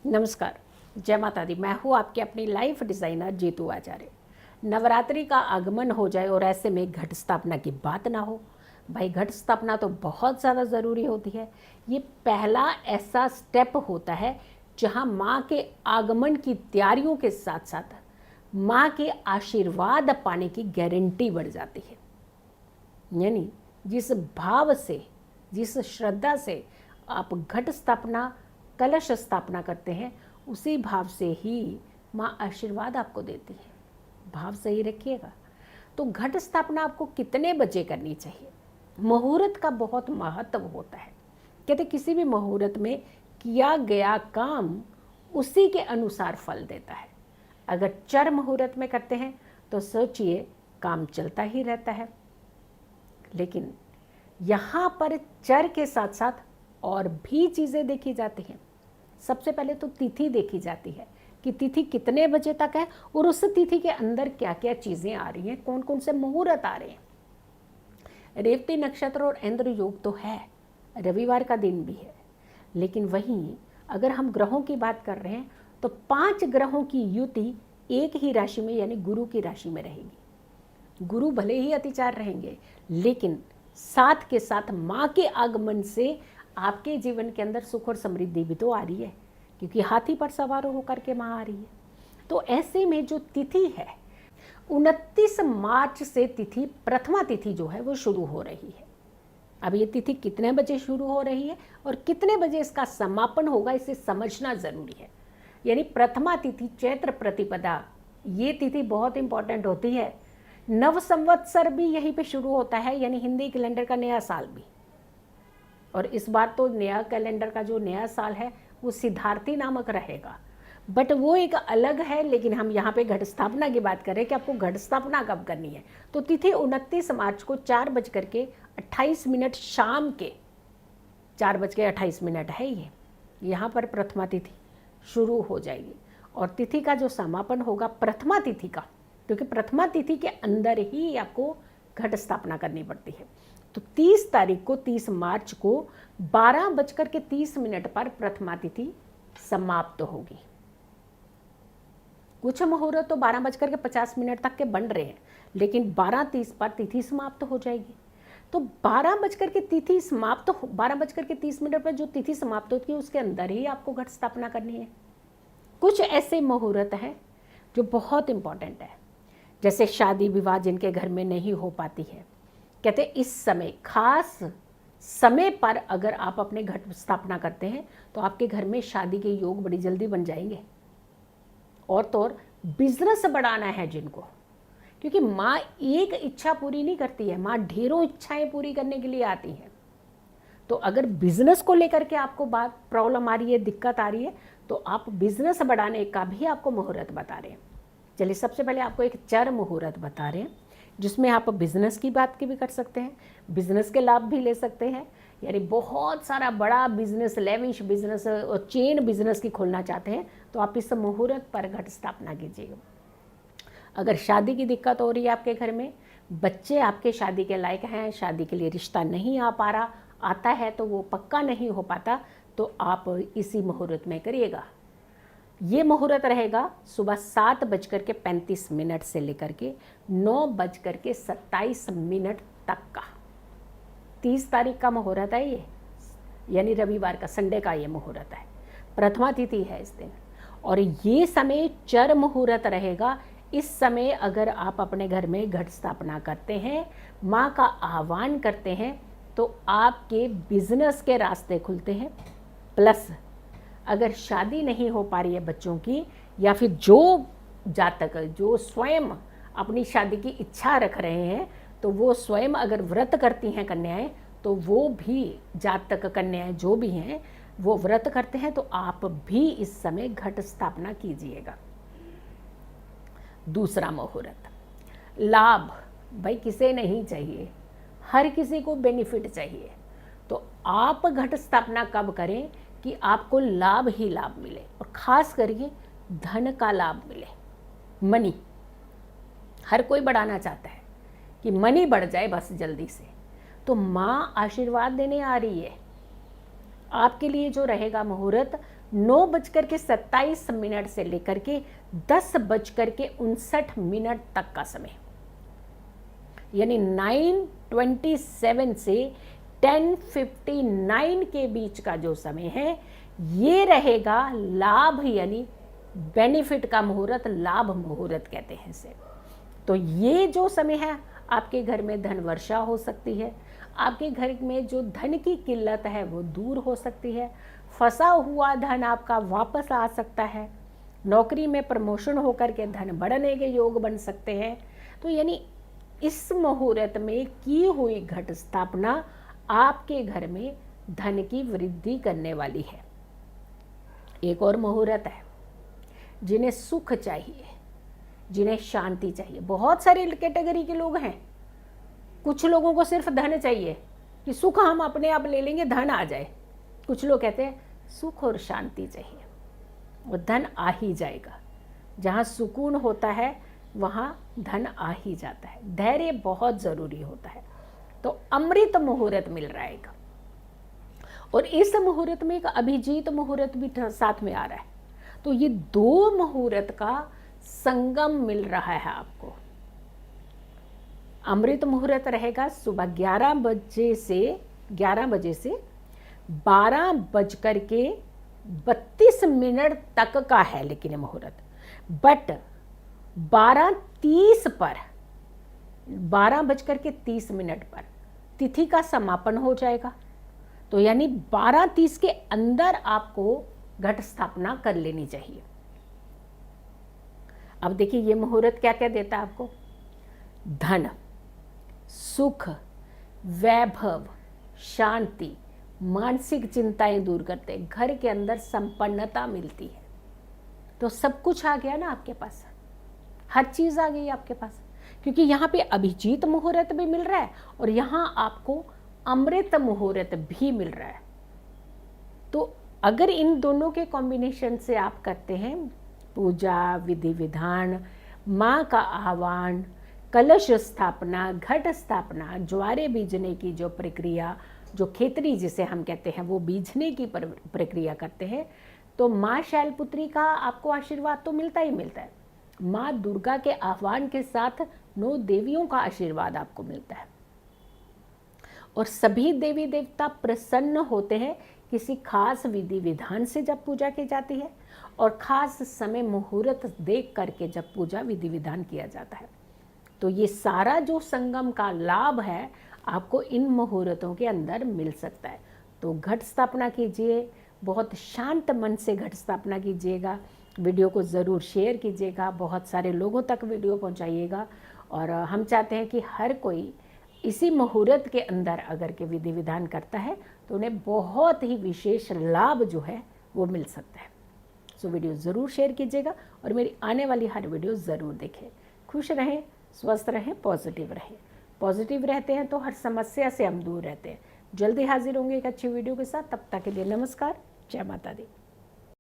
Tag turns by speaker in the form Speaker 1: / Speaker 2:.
Speaker 1: नमस्कार, जय माता दी। मैं हूँ आपकी अपनी लाइफ डिज़ाइनर जीतू आचार्य। नवरात्रि का आगमन हो जाए और ऐसे में घट स्थापना की बात ना हो, भाई घट स्थापना तो बहुत ज़्यादा ज़रूरी होती है। ये पहला ऐसा स्टेप होता है जहाँ माँ के आगमन की तैयारियों के साथ साथ माँ के आशीर्वाद पाने की गारंटी बढ़ जाती है। यानी जिस भाव से, जिस श्रद्धा से आप घट स्थापना, कलश स्थापना करते हैं, उसी भाव से ही माँ आशीर्वाद आपको देती है। भाव सही रखिएगा। तो घट स्थापना आपको कितने बजे करनी चाहिए? मुहूर्त का बहुत महत्व होता है। कहते किसी भी मुहूर्त में किया गया काम उसी के अनुसार फल देता है। अगर चर मुहूर्त में करते हैं तो सोचिए काम चलता ही रहता है। लेकिन यहाँ पर चर के साथ साथ और भी चीज़ें देखी जाती हैं। सबसे पहले तो तिथि देखी जाती है कि तिथि कितने बजे तक है और उस तिथि के अंदर क्या क्या चीज़ें आ रही हैं, कौन कौन से मुहूर्त आ रहे हैं। रेवती नक्षत्र और इंद्र योग तो है, रविवार का दिन भी है। लेकिन वहीं अगर हम ग्रहों की बात कर रहे हैं तो 5 ग्रहों की युति एक ही राशि में यानी गुरु की राशि में रहेगी। गुरु भले ही अतिचार रहेंगे, लेकिन साथ के साथ माँ के आगमन से आपके जीवन के अंदर सुख और समृद्धि भी तो आ रही है, क्योंकि हाथी पर सवार होकर के माँ आ रही है। तो ऐसे में जो तिथि है 29 मार्च से तिथि, प्रथमा तिथि जो है वो शुरू हो रही है। अब ये तिथि कितने बजे शुरू हो रही है और कितने बजे इसका समापन होगा, इसे समझना जरूरी है। यानी प्रथमा तिथि चैत्र प्रतिपदा, ये तिथि बहुत इंपॉर्टेंट होती है। नव संवत्सर भी यहीं पे शुरू होता है, यानी हिंदी कैलेंडर का नया साल भी। और इस बार तो नया कैलेंडर का जो नया साल है वो सिद्धार्थी नामक रहेगा, बट वो एक अलग है। लेकिन हम यहाँ पे घट स्थापना की बात करें कि आपको घट स्थापना कब करनी है, तो तिथि 29 मार्च को 4:28 शाम के 4:28 है। ये यहाँ पर प्रथमा तिथि शुरू हो जाएगी और तिथि का जो समापन होगा प्रथमा तिथि का, क्योंकि प्रथमा तिथि के अंदर ही आपको घट स्थापना करनी पड़ती है। तो 30 तारीख को, 30 मार्च को 12:30 पर प्रथमा तिथि समाप्त होगी। कुछ मुहूर्त तो 12:50 तक के बन रहे हैं, लेकिन 12:30 पर तिथि समाप्त हो जाएगी। तो 12:30 पर जो तिथि समाप्त होती है उसके अंदर ही आपको घट स्थापना करनी है। कुछ ऐसे मुहूर्त हैं जो बहुत इंपॉर्टेंट है, जैसे शादी विवाह जिनके घर में नहीं हो पाती है। कहते इस समय, खास समय पर अगर आप अपने घट स्थापना करते हैं तो आपके घर में शादी के योग बड़ी जल्दी बन जाएंगे। और तो और बिजनेस बढ़ाना है जिनको, क्योंकि माँ एक इच्छा पूरी नहीं करती है, माँ ढेरों इच्छाएं पूरी करने के लिए आती हैं। तो अगर बिजनेस को लेकर के आपको बात प्रॉब्लम आ रही है, दिक्कत आ रही है, तो आप बिजनेस बढ़ाने का भी आपको मुहूर्त बता रहे हैं। चलिए सबसे पहले आपको एक चर मुहूर्त बता रहे हैं जिसमें आप बिजनेस की बात की भी कर सकते हैं, बिजनेस के लाभ भी ले सकते हैं। यानी बहुत सारा बड़ा बिजनेस, लेविश बिजनेस और चेन बिजनेस की खोलना चाहते हैं तो आप इस मुहूर्त पर घट स्थापना कीजिएगा। अगर शादी की दिक्कत हो रही है आपके घर में, बच्चे आपके शादी के लायक हैं, शादी के लिए रिश्ता नहीं आ पा रहा, आता है तो वो पक्का नहीं हो पाता, तो आप इसी मुहूर्त में करिएगा। ये मुहूर्त रहेगा सुबह 7:35 से लेकर के 9:27 तक का। 30 तारीख का मुहूर्त है ये, यानी रविवार का, संडे का ये मुहूर्त है। प्रथमा तिथि है इस दिन और ये समय चर मुहूर्त रहेगा। इस समय अगर आप अपने घर में घट स्थापना करते हैं, माँ का आह्वान करते हैं, तो आपके बिजनेस के रास्ते खुलते हैं। प्लस अगर शादी नहीं हो पा रही है बच्चों की, या फिर जो जातक जो स्वयं अपनी शादी की इच्छा रख रहे हैं, तो वो स्वयं अगर व्रत करती हैं कन्याएं, तो वो भी जातक कन्याएं जो भी हैं वो व्रत करते हैं, तो आप भी इस समय घट स्थापना कीजिएगा। दूसरा मुहूर्त, लाभ। भाई किसे नहीं चाहिए, हर किसी को बेनिफिट चाहिए। तो आप घट स्थापना कब करें कि आपको लाभ ही लाभ मिले, और खास करके धन का लाभ मिले। मनी हर कोई बढ़ाना चाहता है कि मनी बढ़ जाए बस जल्दी से, तो माँ आशीर्वाद देने आ रही है। आपके लिए जो रहेगा मुहूर्त 9:27 से लेकर के 10:59 तक का समय, यानी 9:27 से 10:59 के बीच का जो समय है ये रहेगा लाभ यानी बेनिफिट का मुहूर्त, लाभ मुहूर्त कहते हैं इसे। तो ये जो समय है आपके घर में धन वर्षा हो सकती है, आपके घर में जो धन की किल्लत है वो दूर हो सकती है, फंसा हुआ धन आपका वापस आ सकता है, नौकरी में प्रमोशन होकर के धन बढ़ने के योग बन सकते हैं। तो यानी इस मुहूर्त में की हुई घट स्थापना आपके घर में धन की वृद्धि करने वाली है। एक और मुहूर्त है, जिन्हें सुख चाहिए, जिन्हें शांति चाहिए। बहुत सारे कैटेगरी के लोग हैं, कुछ लोगों को सिर्फ धन चाहिए कि सुख हम अपने आप ले लेंगे, धन आ जाए। कुछ लोग कहते हैं सुख और शांति चाहिए, वो धन आ ही जाएगा। जहाँ सुकून होता है वहाँ धन आ ही जाता है। धैर्य बहुत ज़रूरी होता है। तो अमृत मुहूर्त मिल रहा है, और इस मुहूर्त में एक अभिजीत मुहूर्त भी साथ में आ रहा है। तो ये दो मुहूर्त का संगम मिल रहा है आपको। अमृत मुहूर्त रहेगा सुबह 11 बजे से 12:32 तक का है, लेकिन ये मुहूर्त बट 12:30 पर 12:30 पर तिथि का समापन हो जाएगा। तो यानी 12:30 के अंदर आपको घट स्थापना कर लेनी चाहिए। अब देखिए ये मुहूर्त क्या क्या देता है आपको, धन, सुख, वैभव, शांति, मानसिक चिंताएं दूर करते हैं, घर के अंदर संपन्नता मिलती है। तो सब कुछ आ गया ना आपके पास, हर चीज आ गई आपके पास, क्योंकि यहाँ पे अभिजीत मुहूर्त भी मिल रहा है और यहाँ आपको अमृत मुहूर्त भी मिल रहा है। तो अगर इन दोनों के कॉम्बिनेशन से आप करते हैं पूजा, विधि विधान, माँ का आह्वान, कलश स्थापना, घट स्थापना, ज्वारे बीजने की जो प्रक्रिया, जो खेतरी जिसे हम कहते हैं वो बीजने की प्रक्रिया करते हैं, तो माँ शैलपुत्री का आपको आशीर्वाद तो मिलता ही मिलता है। माँ दुर्गा के आह्वान के साथ 9 देवियों का आशीर्वाद आपको मिलता है, और सभी देवी देवता प्रसन्न होते हैं किसी खास विधि विधान से जब पूजा की जाती है, और खास समय मुहूर्त देख करके जब पूजा विधि विधान किया जाता है। तो ये सारा जो संगम का लाभ है आपको इन मुहूर्तों के अंदर मिल सकता है। तो घट स्थापना कीजिए, बहुत शांत मन से घट स्थापना कीजिएगा। वीडियो को ज़रूर शेयर कीजिएगा, बहुत सारे लोगों तक वीडियो पहुंचाइएगा। और हम चाहते हैं कि हर कोई इसी मुहूर्त के अंदर अगर के विधि विधान करता है तो उन्हें बहुत ही विशेष लाभ जो है वो मिल सकता है। सो वीडियो ज़रूर शेयर कीजिएगा और मेरी आने वाली हर वीडियो ज़रूर देखें। खुश रहें, स्वस्थ रहें, पॉजिटिव रहें। पॉजिटिव रहते हैं तो हर समस्या से हम दूर रहते हैं। जल्दी हाजिर होंगे एक अच्छी वीडियो के साथ। तब तक के लिए नमस्कार, जय माता दी।